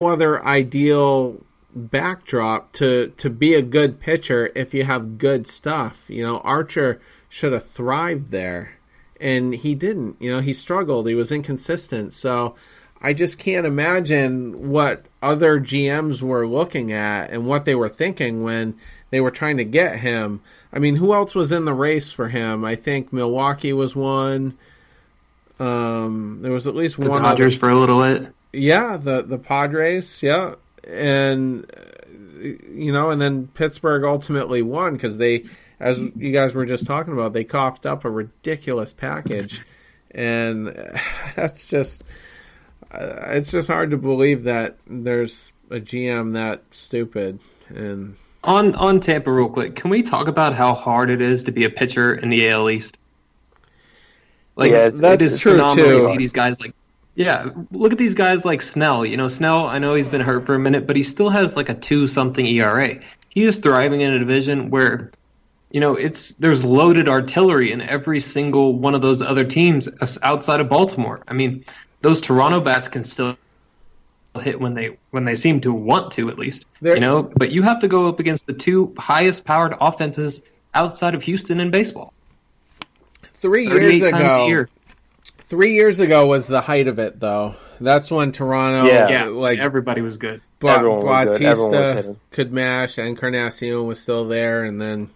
other ideal backdrop to be a good pitcher if you have good stuff. Archer should have thrived there, and he didn't. He struggled. He was inconsistent. So I just can't imagine what other GMs were looking at and what they were thinking when they were trying to get him. I mean, who else was in the race for him? I think Milwaukee was one. There was at least one. The Dodgers for a little bit. Yeah, the Padres, yeah. And, and then Pittsburgh ultimately won because they, as you guys were just talking about, they coughed up a ridiculous package. And that's just, it's just hard to believe that there's a GM that stupid. And on Tampa real quick, can we talk about how hard it is to be a pitcher in the AL East? That's it is true phenomenal too. to see these guys look at these guys like Snell. Snell, I know he's been hurt for a minute, but he still has like a 2-something ERA. He is thriving in a division where, there's loaded artillery in every single one of those other teams outside of Baltimore. I mean, those Toronto bats can still hit when they seem to want to, at least. But you have to go up against the two highest powered offenses outside of Houston in baseball. 3 years ago. 3 years ago was the height of it, though. That's when Toronto, everybody was good. Bautista could mash, Encarnacion was still there, and then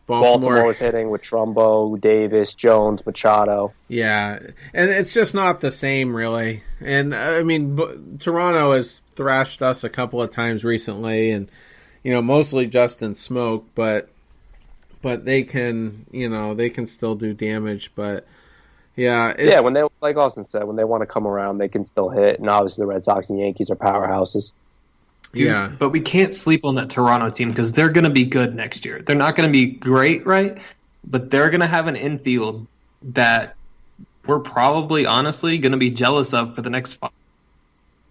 Baltimore was hitting with Trumbo, Davis, Jones, Machado. Yeah, and it's just not the same, really. And, I mean, Toronto has thrashed us a couple of times recently, and, mostly just in smoke, but they can, they can still do damage, but... Yeah, when they, like Austin said, when they want to come around, they can still hit. And obviously, the Red Sox and Yankees are powerhouses. Yeah, but we can't sleep on that Toronto team because they're going to be good next year. They're not going to be great, right? But they're going to have an infield that we're probably, honestly, going to be jealous of for the next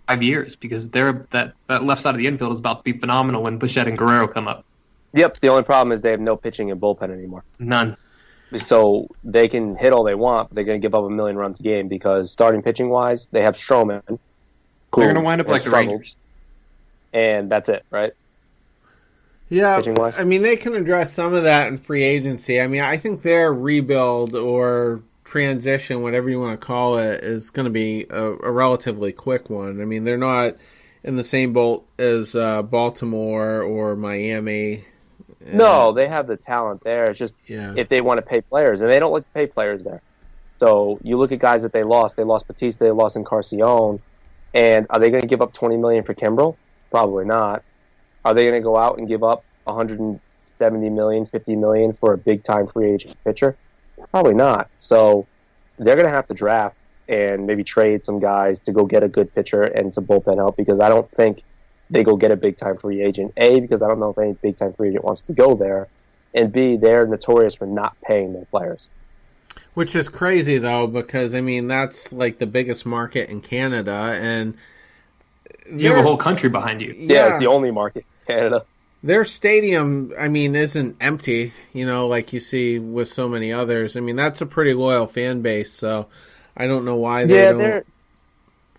5 years because that left side of the infield is about to be phenomenal when Bichette and Guerrero come up. Yep. The only problem is they have no pitching and bullpen anymore. None. So they can hit all they want, but they're going to give up 1 million runs a game because starting pitching-wise, they have Stroman. They're going to wind up like the Rangers. And that's it, right? Yeah, I mean, they can address some of that in free agency. I mean, I think their rebuild or transition, whatever you want to call it, is going to be a relatively quick one. I mean, they're not in the same boat as Baltimore or Miami. No, they have the talent there. It's just if they want to pay players, and they don't like to pay players there. So you look at guys that they lost. They lost Batista. They lost Encarnacion. And are they going to give up $20 million for Kimbrel? Probably not. Are they going to go out and give up $170 million, $50 million for a big-time free agent pitcher? Probably not. So they're going to have to draft and maybe trade some guys to go get a good pitcher and some bullpen help because I don't think they go get a big-time free agent. A, because I don't know if any big-time free agent wants to go there. And B, they're notorious for not paying their players. Which is crazy, though, because, I mean, that's like the biggest market in Canada. And you have a whole country behind you. Yeah, it's the only market in Canada. Their stadium, I mean, isn't empty, like you see with so many others. I mean, that's a pretty loyal fan base, so I don't know why they don't...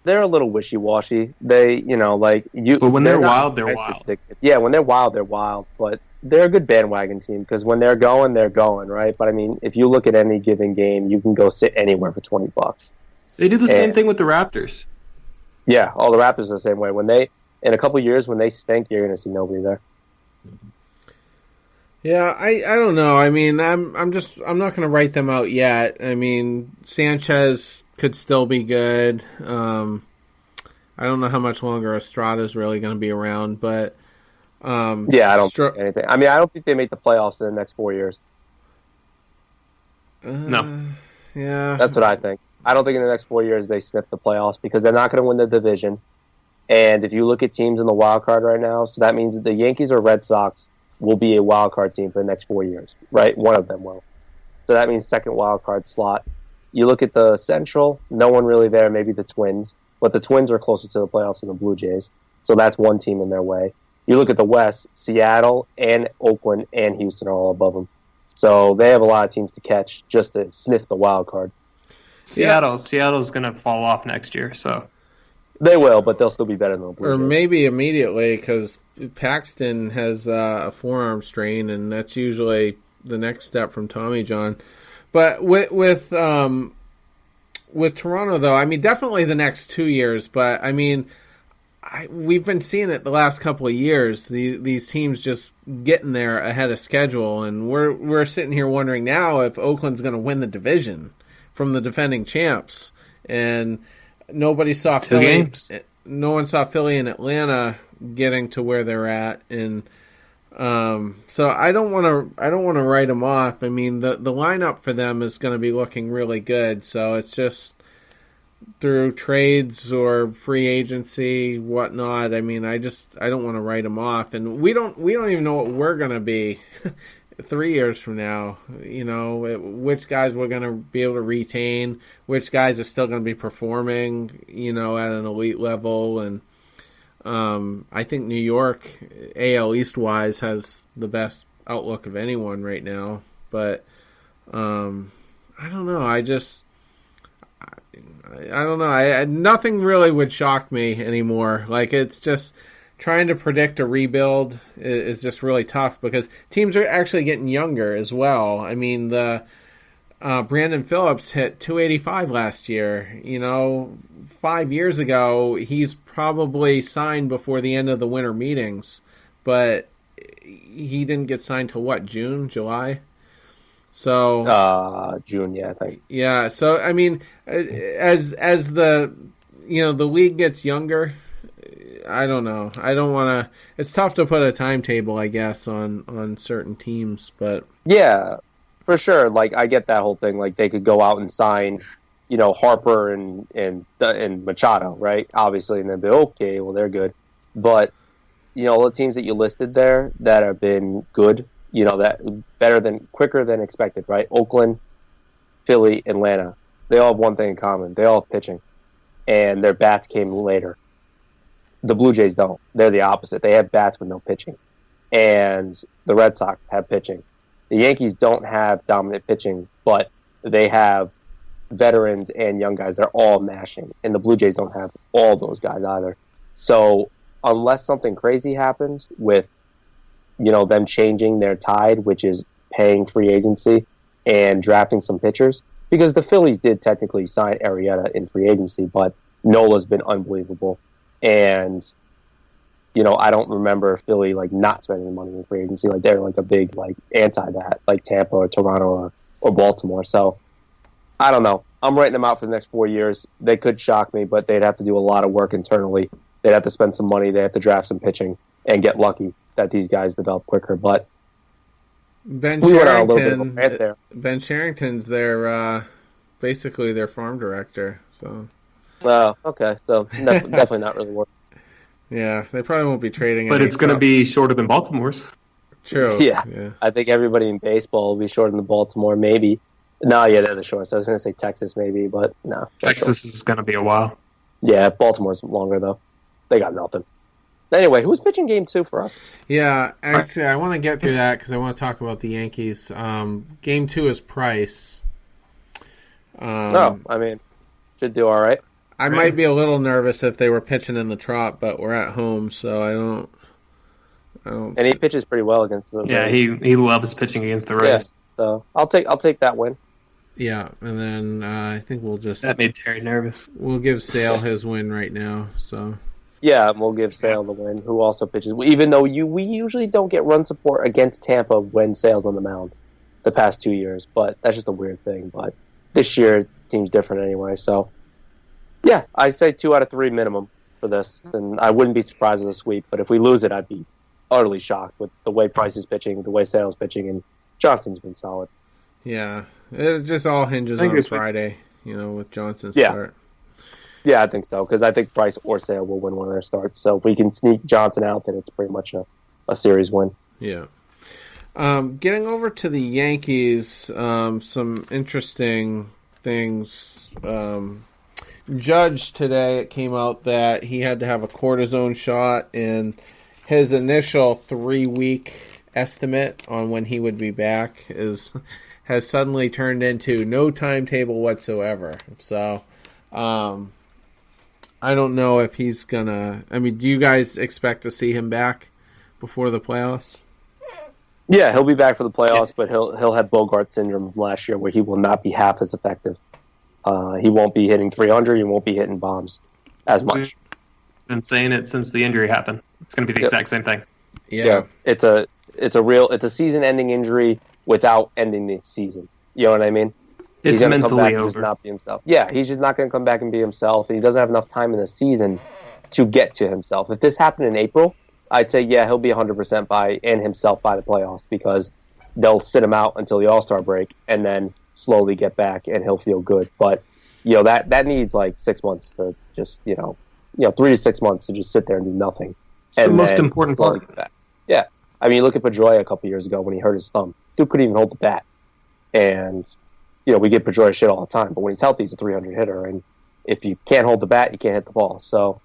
They're a little wishy-washy. They, But when they're wild, they're wild. Yeah, when they're wild, they're wild. But they're a good bandwagon team because when they're going, right? But, I mean, if you look at any given game, you can go sit anywhere for $20. They do the same thing with the Raptors. Yeah, all the Raptors are the same way. In a couple of years, when they stink, you're going to see nobody there. Yeah, I don't know. I mean, I'm not going to write them out yet. I mean, Sanchez could still be good. I don't know how much longer Estrada's really going to be around, but I don't think anything. I mean, I don't think they make the playoffs in the next 4 years. No. Yeah. That's what I think. I don't think in the next 4 years they sniff the playoffs because they're not going to win the division. And if you look at teams in the wild card right now, so that means that the Yankees or Red Sox will be a wild card team for the next 4 years, right? One of them will. So that means second wild card slot. You look at the Central, no one really there, maybe the Twins. But the Twins are closer to the playoffs than the Blue Jays. So that's one team in their way. You look at the West, Seattle and Oakland and Houston are all above them. So they have a lot of teams to catch just to sniff the wild card. Seattle's going to fall off next year, so... They will, but they'll still be better than the Blue Or Jays. maybe immediately, because Paxton has a forearm strain, and that's usually the next step from Tommy John. But with Toronto, though, I mean, definitely the next 2 years. But I mean, we've been seeing it the last couple of years. These teams just getting there ahead of schedule, and we're sitting here wondering now if Oakland's going to win the division from the defending champs. And nobody saw Philly. Games. No one saw Philly and Atlanta getting to where they're at, and so I don't want to write them off. I mean, the lineup for them is going to be looking really good. So it's just through trades or free agency, whatnot. I mean, I don't want to write them off, and we don't even know what we're going to be 3 years from now. You know, which guys we're going to be able to retain, which guys are still going to be performing, you know, at an elite level. And I think New York, AL East wise, has the best outlook of anyone right now. But I don't know. I don't know. Nothing really would shock me anymore. Like, it's just trying to predict a rebuild is just really tough because teams are actually getting younger as well. I mean, the Brandon Phillips hit 285 last year. You know, 5 years ago, he's probably signed before the end of the winter meetings, but he didn't get signed till what, June, July? So June, yeah, I think. Yeah, so I mean, as the the league gets younger, I don't know. I don't want to. It's tough to put a timetable, I guess, on certain teams, but yeah, for sure. Like, I get that whole thing. Like, they could go out and sign, Harper and Machado, right? Obviously, and then be okay. Well, they're good, but the teams that you listed there that have been good. That quicker than expected, right? Oakland, Philly, Atlanta. They all have one thing in common. They all have pitching. And their bats came later. The Blue Jays don't. They're the opposite. They have bats with no pitching. And the Red Sox have pitching. The Yankees don't have dominant pitching, but they have veterans and young guys. They're all mashing. And the Blue Jays don't have all those guys either. So unless something crazy happens with them changing their tide, which is paying free agency and drafting some pitchers, because the Phillies did technically sign Arrieta in free agency, but Nola's been unbelievable. And, I don't remember Philly, not spending money in free agency. They're, a big, anti that, like Tampa or Toronto or Baltimore. So, I don't know. I'm writing them out for the next 4 years. They could shock me, but they'd have to do a lot of work internally. They'd have to spend some money. They have to draft some pitching and get lucky that these guys develop quicker. But Ben Sherrington's basically their farm director. So okay, so definitely not really working. Yeah, they probably won't be trading. But it's going to be shorter than Baltimore's. True. Yeah, I think everybody in baseball will be shorter than Baltimore. Maybe. No, yeah, they're the shortest. I was going to say Texas, maybe, but no. Texas is going to be a while. Yeah, Baltimore's longer though. They got nothing. Anyway, who's pitching game 2 for us? Yeah, actually, I want to get through that because I want to talk about the Yankees. Game 2 is Price. I mean, should do all right. I might be a little nervous if they were pitching in the Trop, but we're at home, so I don't. And he pitches pretty well against the Rays. Yeah, he loves pitching against the Rays. Yeah, so I'll take that win. Yeah, and then I think we'll just that made Terry nervous. We'll give Sale his win right now. So. Yeah, we'll give Sale the win, who also pitches. Even though we usually don't get run support against Tampa when Sale's on the mound the past 2 years, but that's just a weird thing. But this year, team's different anyway. So, yeah, I say 2 out of 3 minimum for this. And I wouldn't be surprised with a sweep, but if we lose it, I'd be utterly shocked with the way Price is pitching, the way Sale's pitching, and Johnson's been solid. Yeah, it just all hinges on Friday, with Johnson's start. Yeah, I think so, because I think Price or Sale will win one of their starts. So if we can sneak Johnson out, then it's pretty much a series win. Yeah. Getting over to the Yankees, some interesting things. Judge today, it came out that he had to have a cortisone shot, and his initial 3-week estimate on when he would be back has suddenly turned into no timetable whatsoever. So, I don't know if he's gonna. I mean, do you guys expect to see him back before the playoffs? Yeah, he'll be back for the playoffs, but he'll have Bogart syndrome from last year, where he will not be half as effective. He won't be hitting 300. He won't be hitting bombs as much. Been saying it since the injury happened. It's going to be the exact same thing. Yeah. It's a season-ending injury without ending the season. You know what I mean? It's he's mentally come back over. And just not be himself. Yeah, he's just not going to come back and be himself. And he doesn't have enough time in the season to get to himself. If this happened in April, I'd say he'll be 100% and himself by the playoffs, because they'll sit him out until the All-Star break and then slowly get back and he'll feel good. But that needs like 6 months to just 3 to 6 months to just sit there and do nothing. It's the most important part. Yeah, I mean, look at Pedroia a couple years ago when he hurt his thumb. Dude couldn't even hold the bat, and we give Pedroia shit all the time. But when he's healthy, he's a 300 hitter, and if you can't hold the bat, you can't hit the ball. So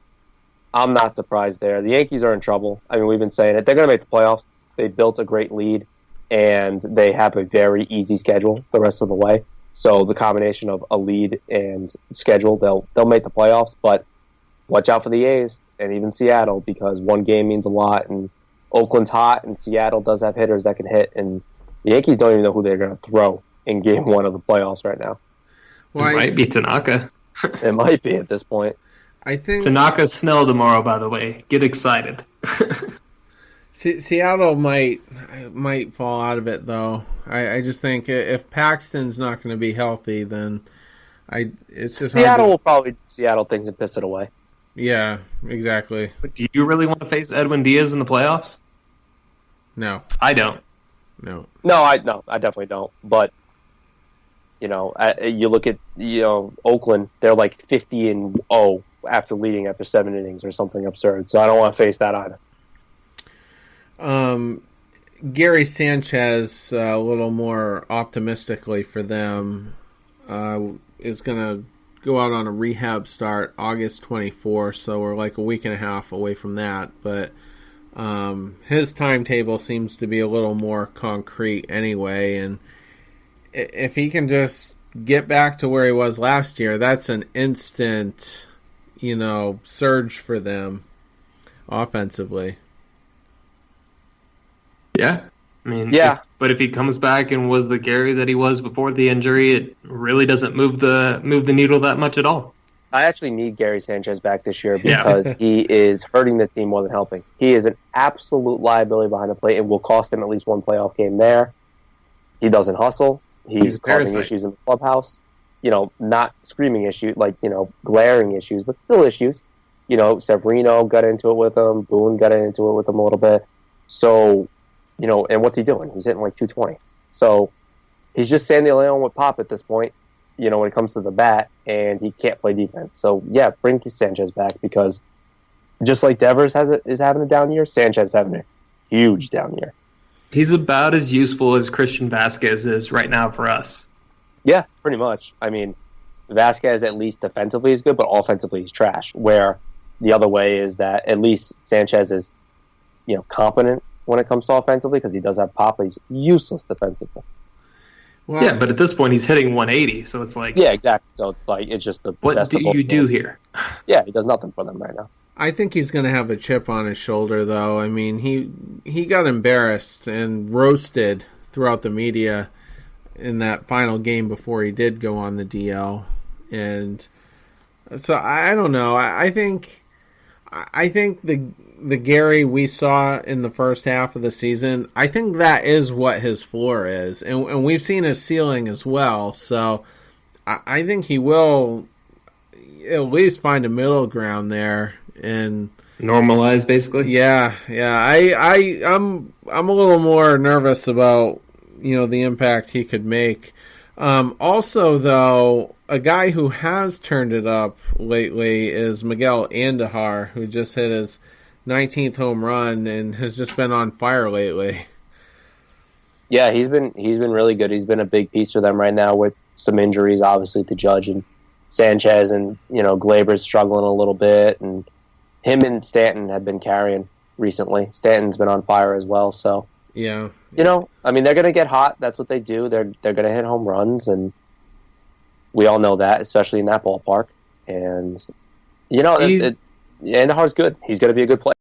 I'm not surprised there. The Yankees are in trouble. I mean, we've been saying it. They're going to make the playoffs. They built a great lead, and they have a very easy schedule the rest of the way. So the combination of a lead and schedule, they'll make the playoffs. But watch out for the A's and even Seattle, because one game means a lot. And Oakland's hot, and Seattle does have hitters that can hit. And the Yankees don't even know who they're going to throw in Game 1 of the playoffs right now. Well, it might be Tanaka. It might be at this point. I think Tanaka's Snell tomorrow, by the way. Get excited. Seattle might fall out of it, though. I just think if Paxton's not going to be healthy, then it's just Seattle will probably Seattle things and piss it away. Yeah, exactly. But do you really want to face Edwin Diaz in the playoffs? No, I don't. No, I definitely don't. But you look at Oakland, they're like 50-0 after 7 innings or something absurd. So I don't want to face that either. Gary Sanchez, a little more optimistically for them, is going to go out on a rehab start August 24th, so we're like a week and a half away from that. But his timetable seems to be a little more concrete anyway, and if he can just get back to where he was last year, that's an instant, surge for them offensively. Yeah. I mean, yeah. But if he comes back and was the Gary that he was before the injury, it really doesn't move the needle that much at all. I actually need Gary Sanchez back this year because he is hurting the team more than helping. He is an absolute liability behind the plate. It will cost him at least one playoff game there. He doesn't hustle. He's causing issues in the clubhouse. Not screaming issues, glaring issues, but still issues. Severino got into it with him. Boone got into it with him a little bit. So, and what's he doing? He's hitting like 220. So he's just Sandy Leon with Pop at this point, when it comes to the bat, and he can't play defense. So, yeah, bring Sanchez back, because just like Devers is having a down year, Sanchez is having a huge down year. He's about as useful as Christian Vazquez is right now for us. Yeah, pretty much. I mean, Vazquez at least defensively is good, but offensively he's trash. Where the other way is that at least Sanchez is, competent when it comes to offensively, because he does have pop, but he's useless defensively. Well, yeah, but at this point he's hitting 180, so it's like... Yeah, exactly. So it's like, it's just the what best do you do here? Yeah, he does nothing for them right now. I think he's going to have a chip on his shoulder, though. I mean, he got embarrassed and roasted throughout the media in that final game before he did go on the DL. And so I don't know. I think the Gary we saw in the first half of the season, I think that is what his floor is. And we've seen his ceiling as well. So I think he will at least find a middle ground there and normalize, basically. Yeah. I'm a little more nervous about the impact he could make. Also, though, a guy who has turned it up lately is Miguel Andujar, who just hit his 19th home run and has just been on fire lately. Yeah, he's been really good. He's been a big piece for them right now with some injuries, obviously, to Judge and Sanchez, and Glaber's struggling a little bit, and him and Stanton have been carrying recently. Stanton's been on fire as well, so yeah. I mean, they're going to get hot. That's what they do. They're going to hit home runs, and we all know that, especially in that ballpark. And Andujar's good. He's going to be a good player.